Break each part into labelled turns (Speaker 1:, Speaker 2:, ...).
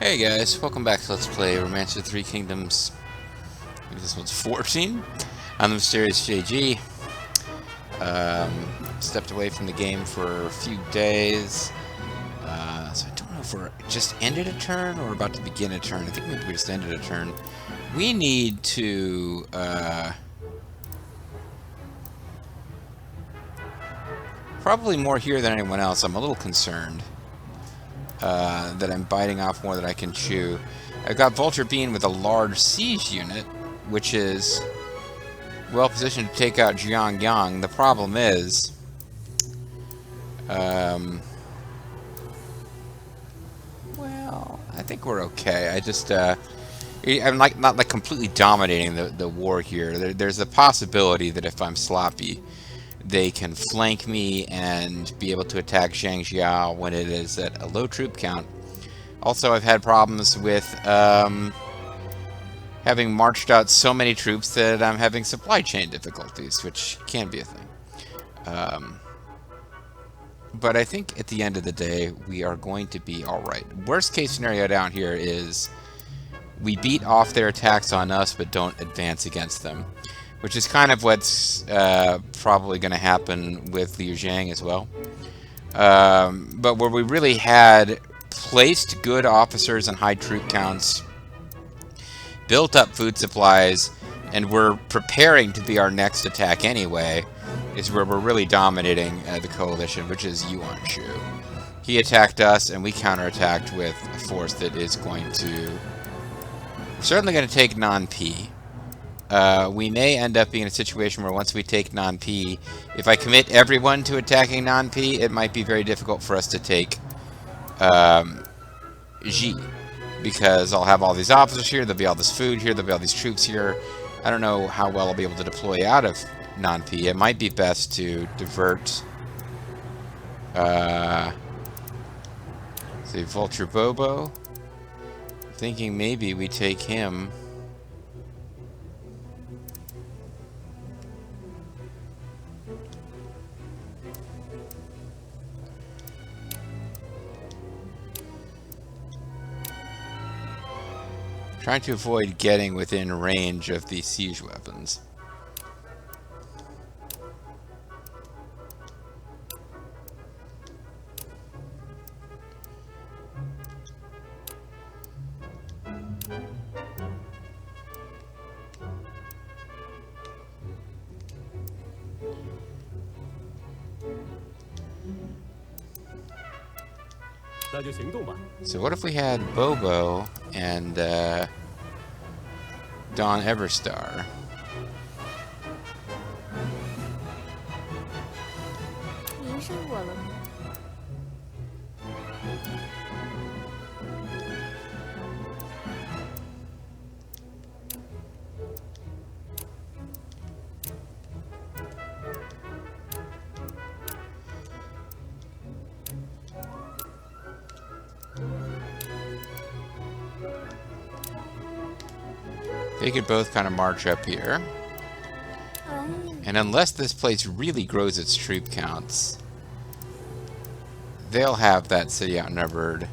Speaker 1: Hey guys, welcome back to Let's Play Romance of Three Kingdoms. I think this one's 14. I'm the Mysterious JG. Stepped away from the game for a few days. So I don't know if we're just ended a turn or about to begin a turn. I think maybe we just ended a turn. We need to... probably more here than anyone else. I'm a little concerned. That I'm biting off more than I can chew. I've got Vulture Bean with a large siege unit, which is well positioned to take out Jiangyang. The problem is, well, I think we're okay. I just, I'm not like completely dominating the war here. There's a possibility that if I'm sloppy, they can flank me and be able to attack Shangjiao when it is at a low troop count. Also, I've had problems with having marched out so many troops that I'm having supply chain difficulties, which can be a thing. But I think at the end of the day, we are going to be alright. Worst case scenario down here is we beat off their attacks on us, but don't advance against them. Which is kind of what's probably going to happen with Liu Zhang as well. But where we really had placed good officers and high troop counts, built up food supplies, and we're preparing to be our next attack anyway, is where we're really dominating the coalition, which is Yuan Shu. He attacked us, and we counterattacked with a force that is going to... We're certainly going to take Nanpi. We may end up being in a situation where once we take Nanpi, if I commit everyone to attacking Nanpi, it might be very difficult for us to take Ji. Because I'll have all these officers here, there'll be all this food here, there'll be all these troops here. I don't know how well I'll be able to deploy out of Nanpi. It might be best to divert... say Vulture Bobo. Thinking maybe we take him... Trying to avoid getting within range of these siege weapons. So what if we had Bobo and Don Everstar? They could both kind of march up here. And unless this place really grows its troop counts, they'll have that city outnumbered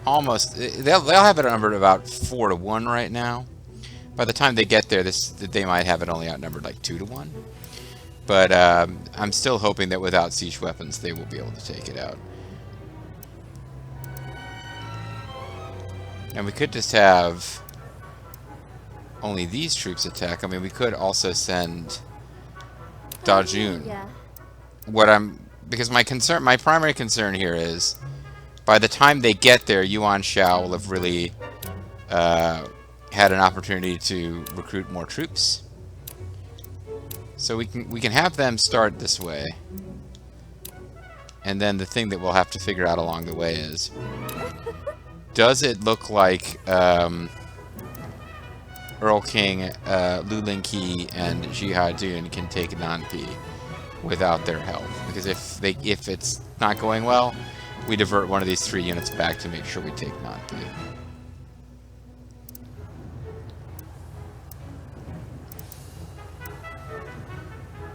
Speaker 1: almost... They'll have it outnumbered about 4 to 1 right now. By the time they get there, they might have it only outnumbered like 2 to 1. But I'm still hoping that without siege weapons, they will be able to take it out. And we could just have... only these troops attack. I mean, we could also send Dajun.
Speaker 2: Yeah.
Speaker 1: Because my primary concern here is, by the time they get there, Yuan Shao will have really had an opportunity to recruit more troops. So we can have them start this way, and then the thing that we'll have to figure out along the way is, does it look like Earl King, Lu Lingqi, and Jihad Dun can take Nanpi without their help? Because if it's not going well, we divert one of these 3 units back to make sure we take Nanpi.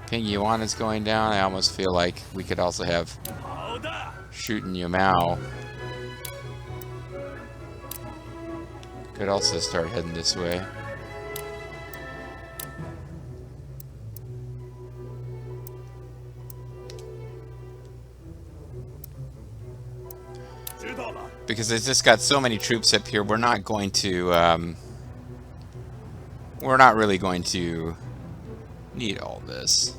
Speaker 1: Ping Yuan is going down. I almost feel like we could also have Shootin' Yumao Could also start heading this way. Because it's just got so many troops up here, we're not going to, we're not really going to need all this.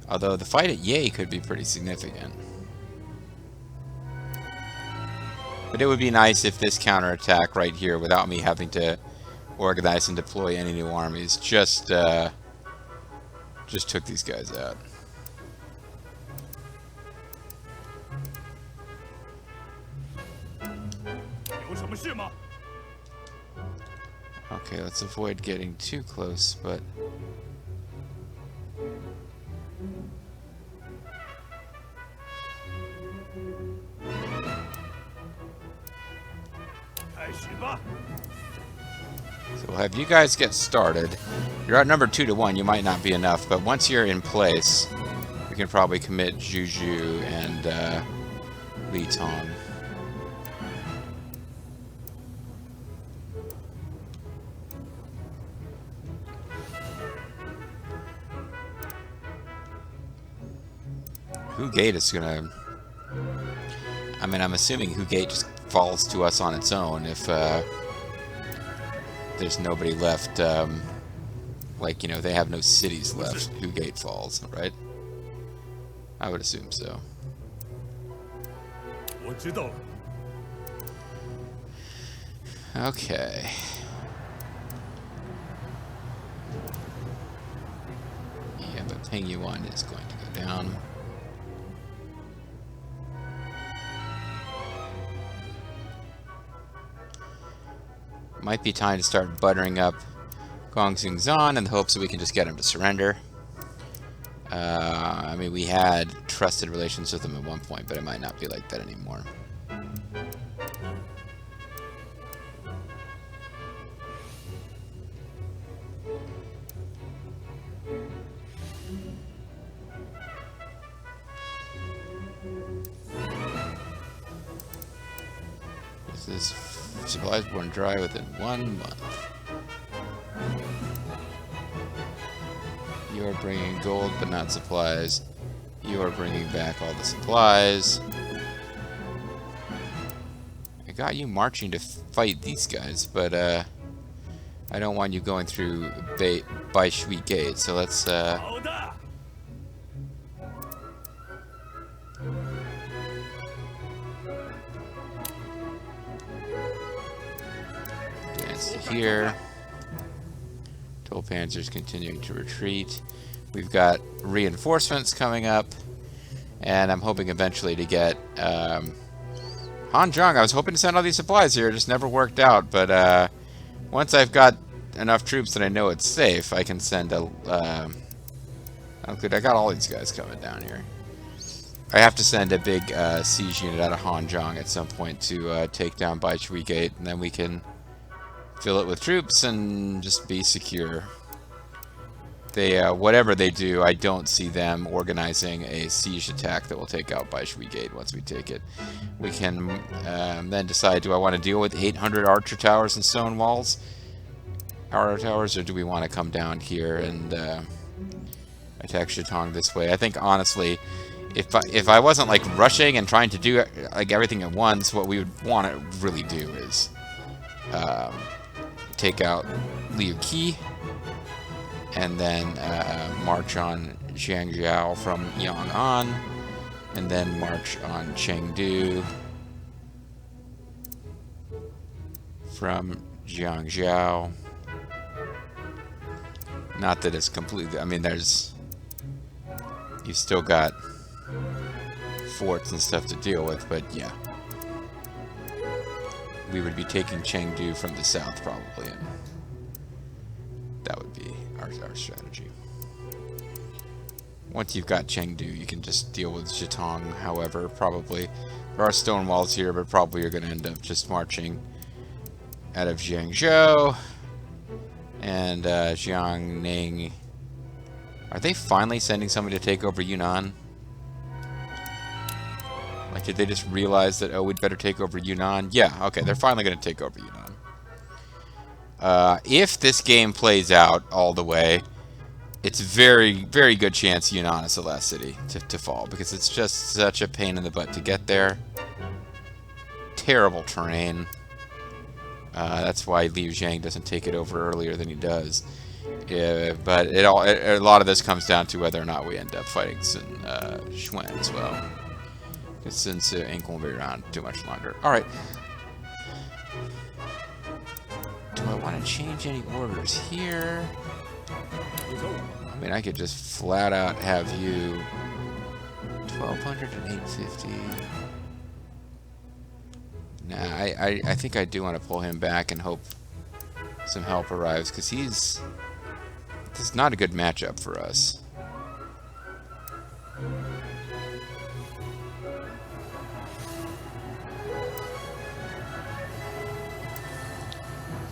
Speaker 1: Although the fight at Ye could be pretty significant. But it would be nice if this counterattack right here, without me having to organize and deploy any new armies, just took these guys out. Okay, let's avoid getting too close, but... So we'll have you guys get started. You're outnumbered 2-1, you might not be enough, but once you're in place, we can probably commit Juju and Li Tong. Hu Gate is gonna... I mean, I'm assuming Hu Gate just falls to us on its own if there's nobody left, like, you know, they have no cities left. Hu Gate falls, right? I would assume so. Okay. Yeah, but Ping Yuan is going to go down. Might be time to start buttering up Gongsun Zan in the hopes that we can just get him to surrender. I mean, we had trusted relations with him at one point, but it might not be like that anymore. This is supplies born dry within 1 month. You are bringing gold, but not supplies. You are bringing back all the supplies. I got you marching to fight these guys, but I don't want you going through Bai Shui Gate, so let's here. Toll Panzer's continuing to retreat. We've got reinforcements coming up, and I'm hoping eventually to get Hanzhong. I was hoping to send all these supplies here, it just never worked out, but once I've got enough troops that I know it's safe, I can send a oh good, I got all these guys coming down here. I have to send a big siege unit out of Hanzhong at some point to take down Bai Shui Gate, and then we can fill it with troops and just be secure. They, whatever they do, I don't see them organizing a siege attack that will take out Bai Shui Gate once we take it. We can then decide, do I want to deal with 800 archer towers and stone walls? Arrow towers, or do we want to come down here and attack Shitong this way? I think, honestly, if I wasn't, like, rushing and trying to do, like, everything at once, what we would want to really do is take out Liu Qi, and then march on Jiangzhou from Yang'an, and then march on Chengdu from Jiangzhou. Not that it's completely... I mean, there's... You've still got forts and stuff to deal with, but yeah. We would be taking Chengdu from the south, probably, and that would be our strategy. Once you've got Chengdu, you can just deal with Shitong, however, probably. There are stone walls here, but probably you're going to end up just marching out of Jiangzhou and Jiangning. Are they finally sending somebody to take over Yunnan? Like, did they just realize that, oh, we'd better take over Yunnan? Yeah, okay, they're finally going to take over Yunnan. If this game plays out all the way, it's very, very good chance Yunnan is the last city to fall, because it's just such a pain in the butt to get there. Terrible terrain. That's why Liu Zhang doesn't take it over earlier than he does. Yeah, but a lot of this comes down to whether or not we end up fighting Xuan as well. Since ain't going to be around too much longer. Alright. Do I want to change any orders here? I mean, I could just flat out have you 1200 and 850. Nah, I think I do want to pull him back and hope some help arrives, because this is not a good matchup for us.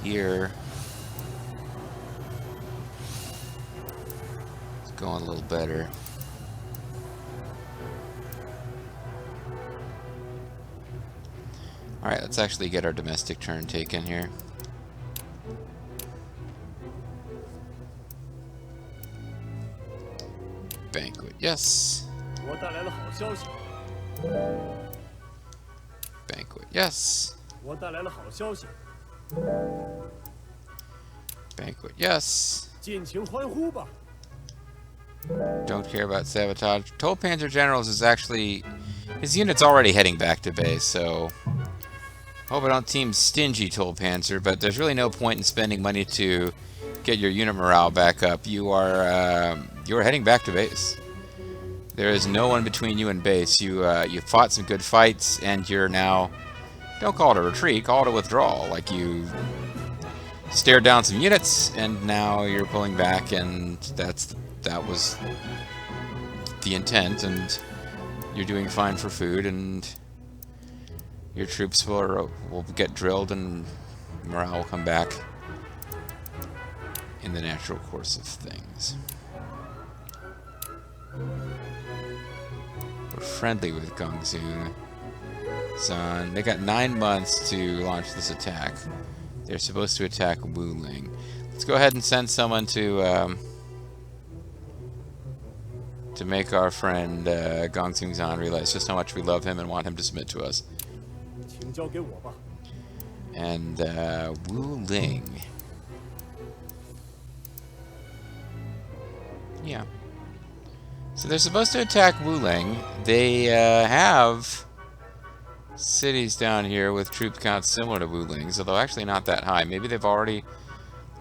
Speaker 1: Here. It's going a little better. Alright, let's actually get our domestic turn taken here. Banquet, yes. Banquet, yes. Banquet, yes. Don't care about sabotage. Toll Panzer Generals is actually... his unit's already heading back to base, so... hope I don't team stingy, Toll Panzer, but there's really no point in spending money to get your unit morale back up. You are heading back to base. There is no one between you and base. You fought some good fights, and you're now... don't call it a retreat, call it a withdrawal. Like, you stared down some units, and now you're pulling back, and that was the intent, and you're doing fine for food, and your troops will get drilled, and morale will come back in the natural course of things. We're friendly with Gongsun. Son, they got 9 months to launch this attack. They're supposed to attack Wuling. Let's go ahead and send someone to make our friend Gongsun Zan realize just how much we love him and want him to submit to us. And Wuling. Yeah. So they're supposed to attack Wuling. They have cities down here with troop counts similar to Wuling's, although actually not that high. Maybe they've already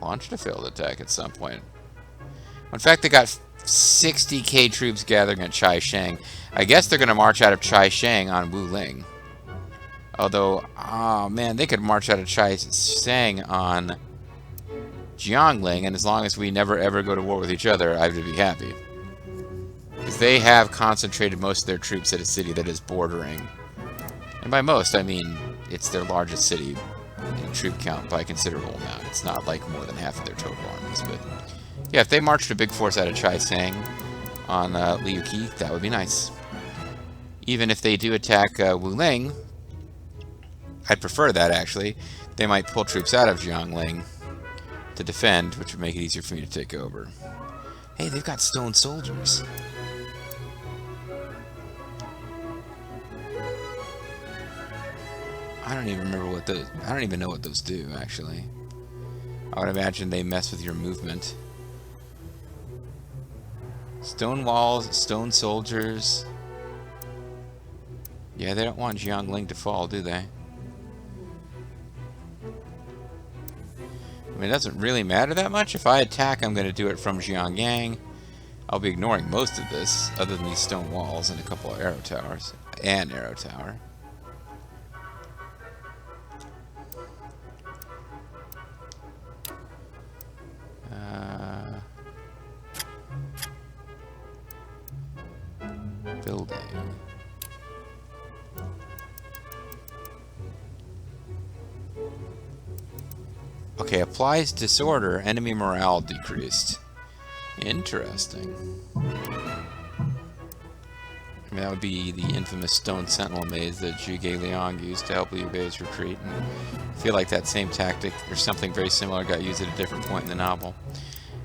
Speaker 1: launched a failed attack at some point. In fact, they got 60k troops gathering at Chaisheng. I guess they're going to march out of Chaisheng on Wuling. Although, oh man, they could march out of Chaisheng on Jiangling, and as long as we never ever go to war with each other, I would be happy. Because they have concentrated most of their troops at a city that is bordering. And by most, I mean it's their largest city in troop count by a considerable amount. It's not like more than half of their total armies, but yeah, if they marched a big force out of Chaisang on Liu Qi, that would be nice. Even if they do attack Wuling, I'd prefer that actually. They might pull troops out of Jiangling to defend, which would make it easier for me to take over. Hey, they've got stone soldiers. I don't even remember what those... I don't even know what those do, actually. I would imagine they mess with your movement. Stone walls, stone soldiers. Yeah, they don't want Jiangling to fall, do they? I mean, it doesn't really matter that much. If I attack, I'm going to do it from Jiangyang. I'll be ignoring most of this, other than these stone walls and a couple of arrow towers. An arrow tower. Building. Okay, applies disorder, enemy morale decreased. Interesting. I mean, mean, that would be the infamous Stone Sentinel maze that Zhuge Liang used to help Liu Bei's retreat. And I feel like that same tactic, or something very similar, got used at a different point in the novel.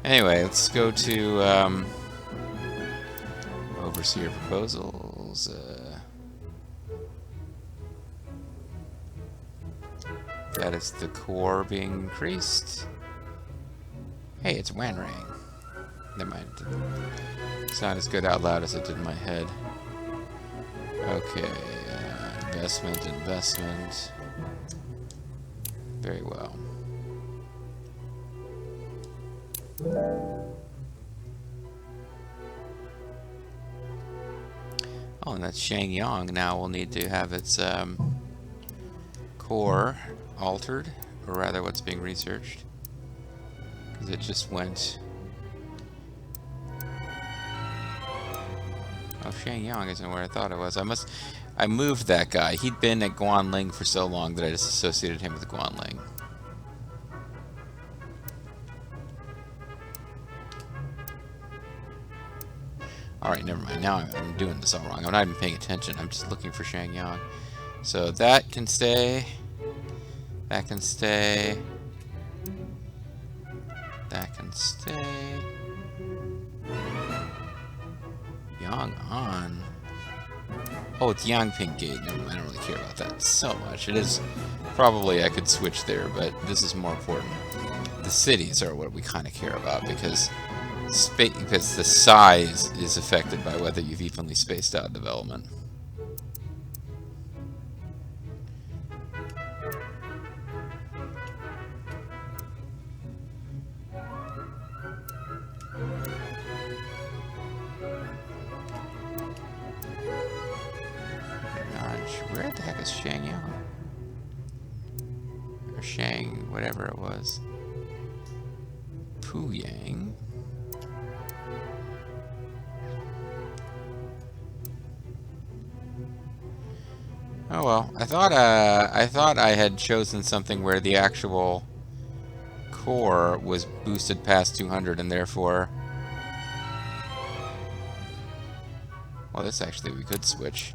Speaker 1: Anyway, let's go to Overseer Proposals. That is the core being increased. Hey, it's Wanrang. Never mind. It's not as good out loud as it did in my head. Okay, investment. Very well. Oh, and that's Shangyang. Now we'll need to have its core altered, or rather what's being researched. Because it just went... Oh, Shangyang isn't where I thought it was. I moved that guy. He'd been at Guanling for so long that I just associated him with Guanling. Alright, never mind. Now I'm doing this all wrong. I'm not even paying attention. I'm just looking for Shangyang. So that can stay. That can stay. That can stay. Yang'an. Oh, it's Yangping Gate. No, I don't really care about that so much. It is probably I could switch there, but this is more important. The cities are what we kind of care about because the size is affected by whether you've evenly spaced out development. Where the heck is Shangyang? Or Shang, whatever it was. Puyang. Oh well, I thought I had chosen something where the actual core was boosted past 200 and therefore... Well, this actually we could switch.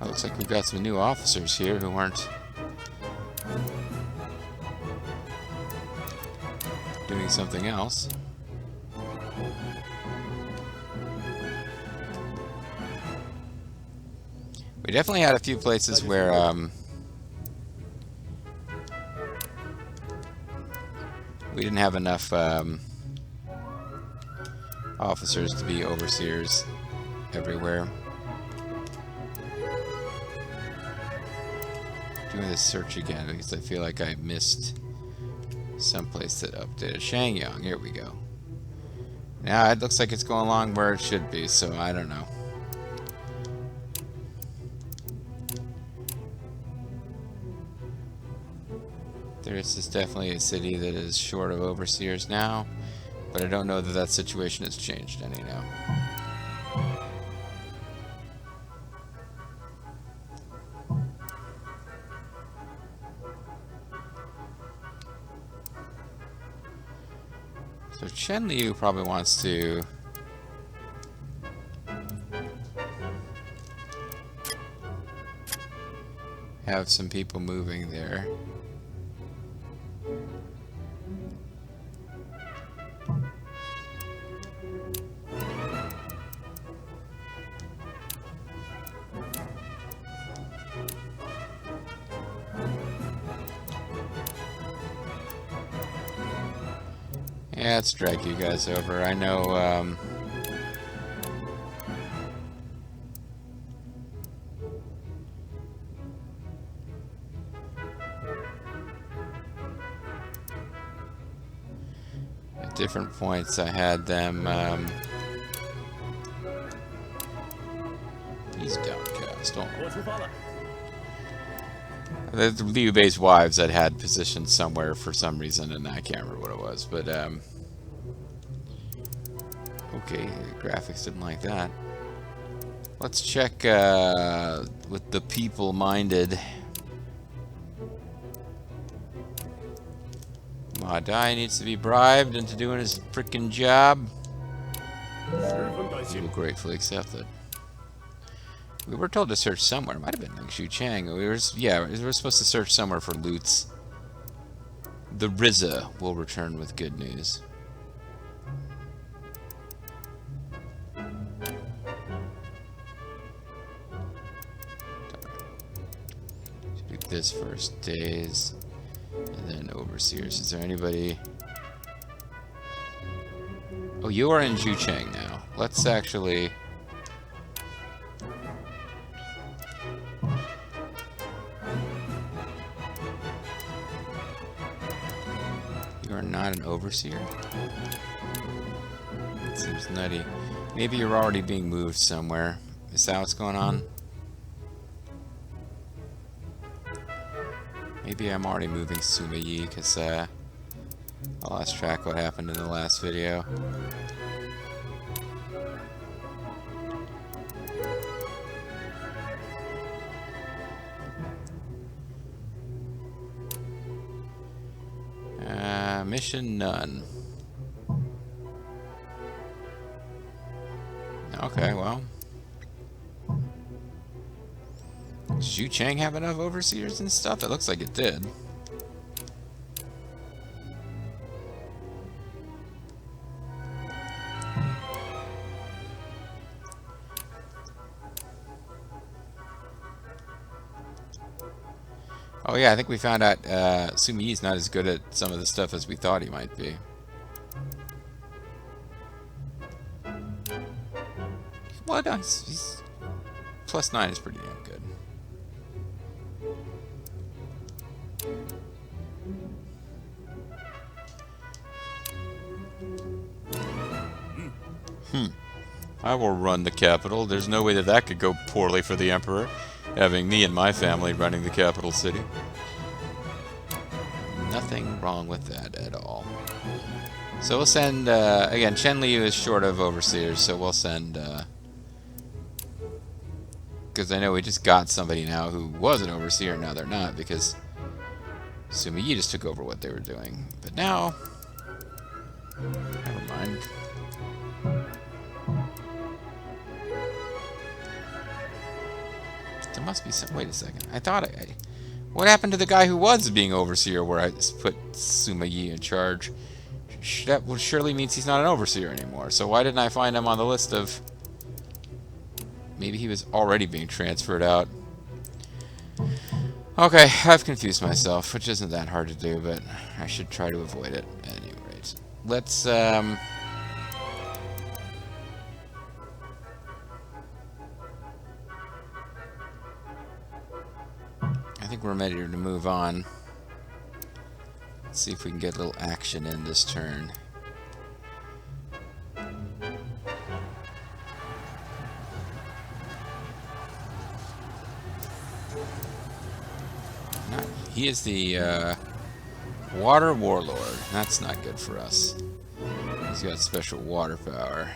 Speaker 1: Looks like we've got some new officers here who aren't doing something else. We definitely had a few places where we didn't have enough officers to be overseers everywhere. Doing this search again because I feel like I missed someplace that updated. Shangyang, here we go. Now it looks like it's going along where it should be, so I don't know. This is definitely a city that is short of overseers now, but I don't know that that situation has changed any now. So Chen Liu probably wants to have some people moving there. Yeah, let's drag you guys over. I know, at different points I had them, he's downcast. Oh. The Liu Bei's wives that had positioned somewhere for some reason, and I can't remember what it was, but okay, the graphics didn't like that. Let's check with the people-minded. Ma Dai needs to be bribed into doing his frickin' job. He will gratefully accept it. We were told to search somewhere. Might have been Ling Shu Chang. We were supposed to search somewhere for loots. The Rizza will return with good news. Do this first, days, and then overseers. Is there anybody? Oh, you are in Zhucheng now. Let's actually. You are not an overseer? It seems nutty. Maybe you're already being moved somewhere. Is that what's going on? Maybe I'm already moving Sima Yi because I lost track what happened in the last video. Mission none. Okay, well. Does Zhu Chang have enough overseers and stuff? It looks like it did. Oh yeah, I think we found out Sumi Yi's not as good at some of the stuff as we thought he might be. Well, no, he's +9 is pretty damn good. I will run the capital. There's no way that that could go poorly for the Emperor, having me and my family running the capital city. Nothing wrong with that at all. So we'll send, again, Chen Liu is short of overseers, so we'll send, because I know we just got somebody now who was an overseer, now they're not, because Sumi Yi just took over what they were doing. But now, never mind. There must be some. Wait a second. I thought what happened to the guy who was being overseer where I put Sima Yi in charge? That surely means he's not an overseer anymore. So why didn't I find him on the list of... Maybe he was already being transferred out. Okay, I've confused myself, which isn't that hard to do, but I should try to avoid it at any rate. Let's, I think we're ready to move on. Let's see if we can get a little action in this turn. He is the Water Warlord. That's not good for us. He's got special water power.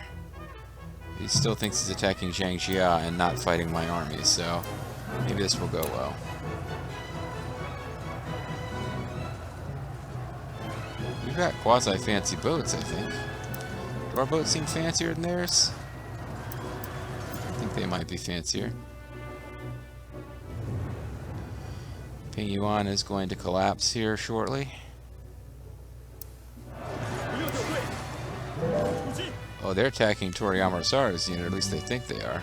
Speaker 1: He still thinks he's attacking Zhang Jia and not fighting my army, so maybe this will go well. We've got quasi-fancy boats, I think. Do our boats seem fancier than theirs? I think they might be fancier. Ping Yuan is going to collapse here shortly. Oh, they're attacking Toriyama Rosara's unit, at least they think they are.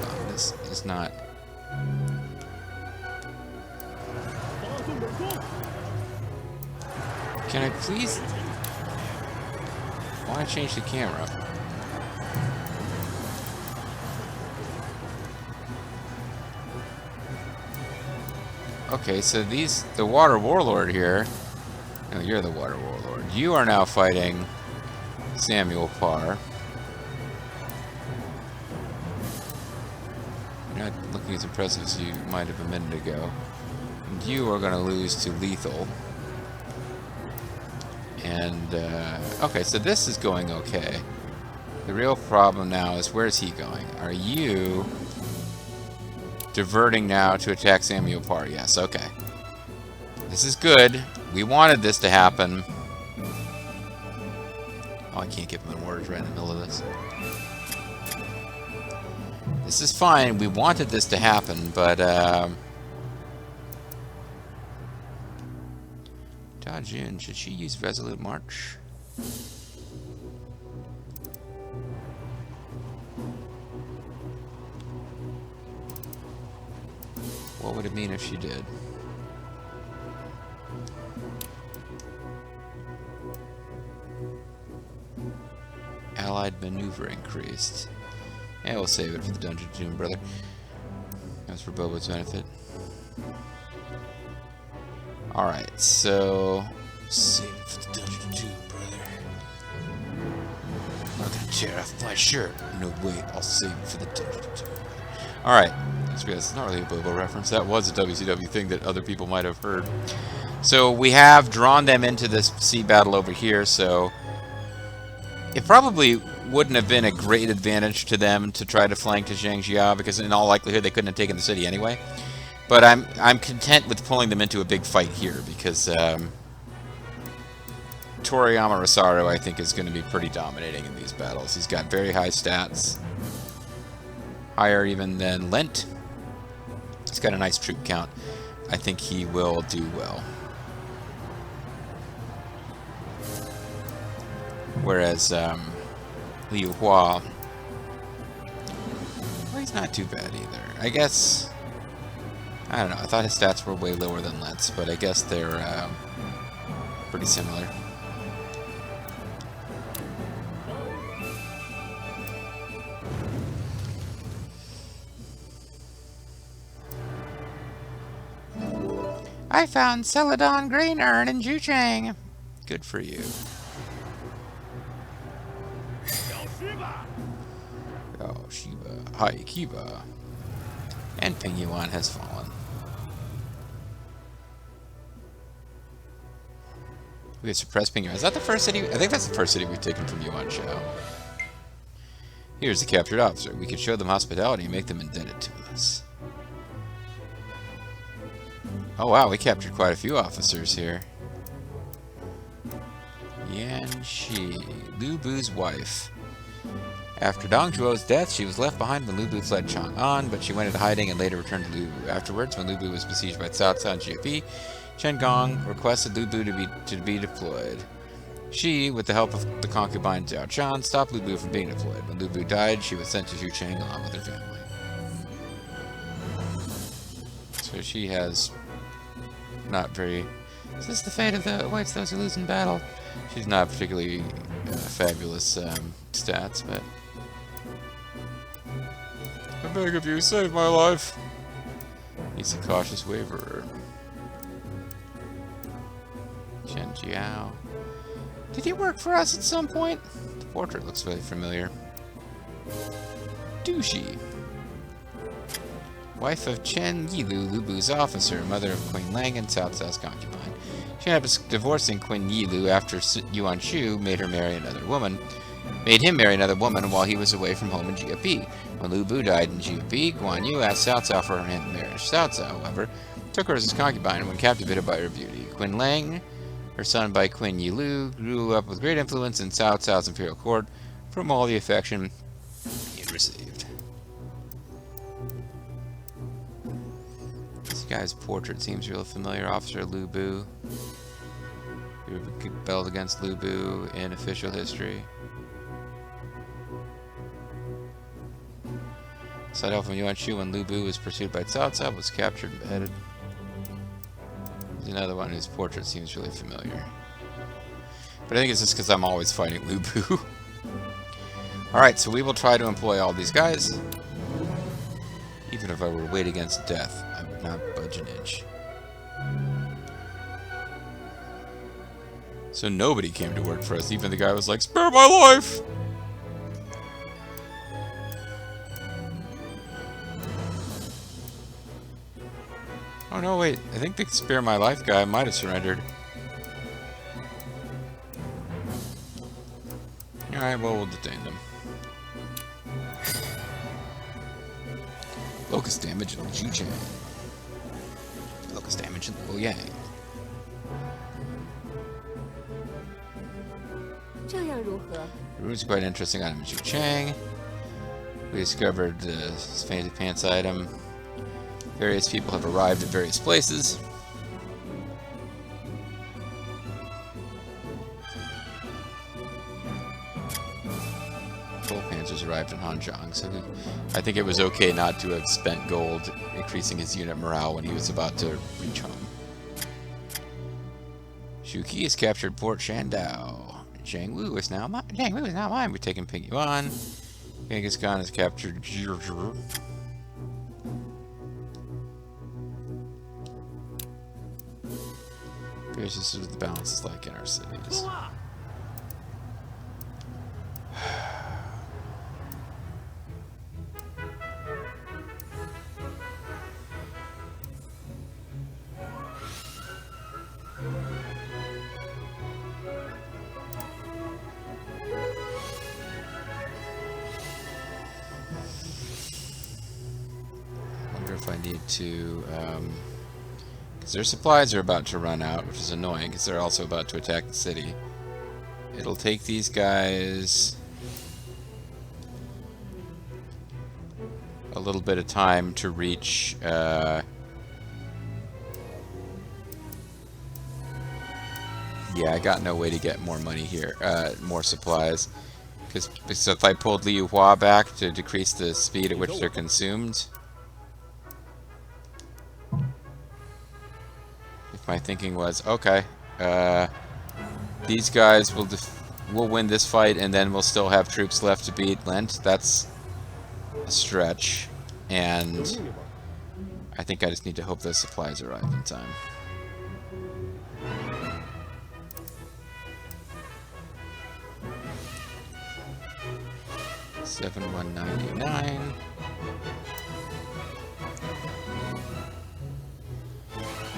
Speaker 1: Oh, this is not... Can I please... I want to change the camera. Okay, so the Water Warlord here... No, you're the Water Warlord. You are now fighting Samuel Parr. impressive as you might have a minute ago. And you are going to lose to lethal. And, okay, so this is going okay. The real problem now is, where's he going? Are you diverting now to attack Samuel Parr? Yes, okay. This is good. We wanted this to happen. Oh, I can't give him an orders right in the middle of this. This is fine. We wanted this to happen, but, Da Jun, should she use Resolute March? What would it mean if she did? Allied maneuver increased. Yeah, we'll save it for the Dungeon Doom, brother. That's for Boba's benefit. Alright, so... save it for the Dungeon Doom, brother. I'm not gonna tear off my shirt. No, wait, I'll save it for the Dungeon Doom. Alright, it's not really a Boba reference. That was a WCW thing that other people might have heard. So we have drawn them into this sea battle over here, so... it probably wouldn't have been a great advantage to them to try to flank to Zhangjiao, because in all likelihood they couldn't have taken the city anyway. But I'm content with pulling them into a big fight here, because Toriyama Rosario, I think, is going to be pretty dominating in these battles. He's got very high stats. Higher even than Lent. He's got a nice troop count. I think he will do well. Whereas Liu Hua, well, he's not too bad either. I guess, I don't know, I thought his stats were way lower than Lent's, but I guess they're pretty similar. I found Celadon Grain Urn in Juchang. Good for you. Oh, Shiba. Hi, Kiba. And Ping Yuan has fallen. We have suppressed Ping Yuan. Is that the first city? I think that's the first city we've taken from Yuan Shao. Here's the captured officer. We could show them hospitality and make them indebted to us. Oh wow, we captured quite a few officers here. Yan Shi, Lu Bu's wife. After Dong Zhuo's death, she was left behind when Lu Bu fled Chang'an, but she went into hiding and later returned to Lu Bu. Afterwards, when Lu Bu was besieged by Cao Cao and GFP, Chen Gong requested Lu Bu to be deployed. She, with the help of the concubine Zhao Chan, stopped Lu Bu from being deployed. When Lu Bu died, she was sent to Xuchang along with her family. So she has not very... Is this the fate of the awaits those who lose in battle? She's not particularly fabulous stats, but... I beg of you, save my life! He's a cautious waverer. Chen Jiao. Did he work for us at some point? The portrait looks really familiar. Dushi. Wife of Chen Yilu, Lu Bu's officer, mother of Queen Lang and Cao Cao's concubine. She ended up divorcing Queen Yilu after Yuan Shu made him marry another woman while he was away from home in GFP. When Lu Bu died in GFP, Guan Yu asked Cao Cao for her hand in marriage. Cao Cao, however, took her as his concubine when captivated by her beauty. Queen Lang, her son by Queen Yilu, grew up with great influence in Cao Cao's imperial court from all the affection he had received. This guy's portrait seems real familiar. Officer Lu Bu. He rebelled against Lu Bu in official history. Side out from Yuan Shu when Lu Bu was pursued by Cao Cao, was captured and beheaded. There's another one whose portrait seems really familiar. But I think it's just because I'm always fighting Lu Bu. Alright, so we will try to employ all these guys. Even if I were weighed against death, I would not budge an inch. So nobody came to work for us. Even the guy was like, spare my life! Oh no, wait. I think the spare my life guy might have surrendered. Alright, well, we'll detain them. Locust damage in Liu Chang. Locust damage in Liu Yang. Rune's quite interesting item in Liu Chang. We discovered this fancy pants item. Various people have arrived at various places. Full panzers arrived in Hanzhong, so I think it was okay not to have spent gold increasing his unit morale when he was about to reach home. Shuqi has captured Port Shandao. Zhang Wu is now mine. We've taken Ping Yuan. Genghis Khan has captured Zhuzhou. Here's just what the balance is like in our cities. If I need to, because their supplies are about to run out, which is annoying, because they're also about to attack the city. It'll take these guys a little bit of time to reach, yeah, I got no way to get more money here, more supplies. So if I pulled Liu Hua back to decrease the speed at which they're consumed, my thinking was, okay, these guys will win this fight, and then we'll still have troops left to beat Lent. That's a stretch, and I think I just need to hope those supplies arrive in time. $7,199.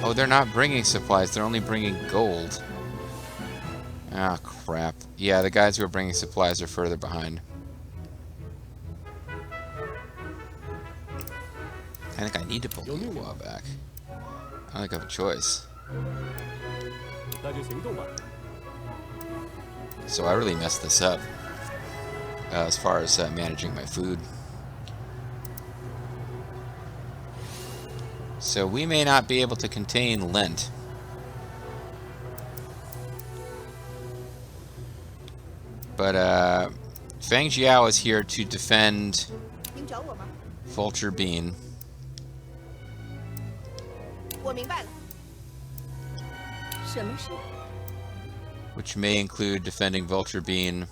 Speaker 1: Oh, they're not bringing supplies, they're only bringing gold. Ah, crap. Yeah, the guys who are bringing supplies are further behind. I think I need to pull Liu Hua back. I don't think I have a choice. So I really messed this up as far as managing my food. So we may not be able to contain Lent. But Fang Jiao is here to defend Vulture Bean. Which may include defending Vulture Bean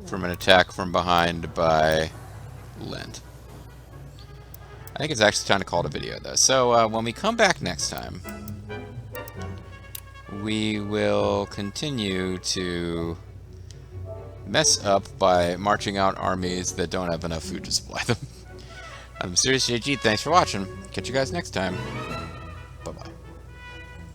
Speaker 1: from an attack from behind by Lent. I think it's actually time to call it a video, though. So when we come back next time, we will continue to mess up by marching out armies that don't have enough food to supply them. I'm Serious JG. Thanks for watching. Catch you guys next time.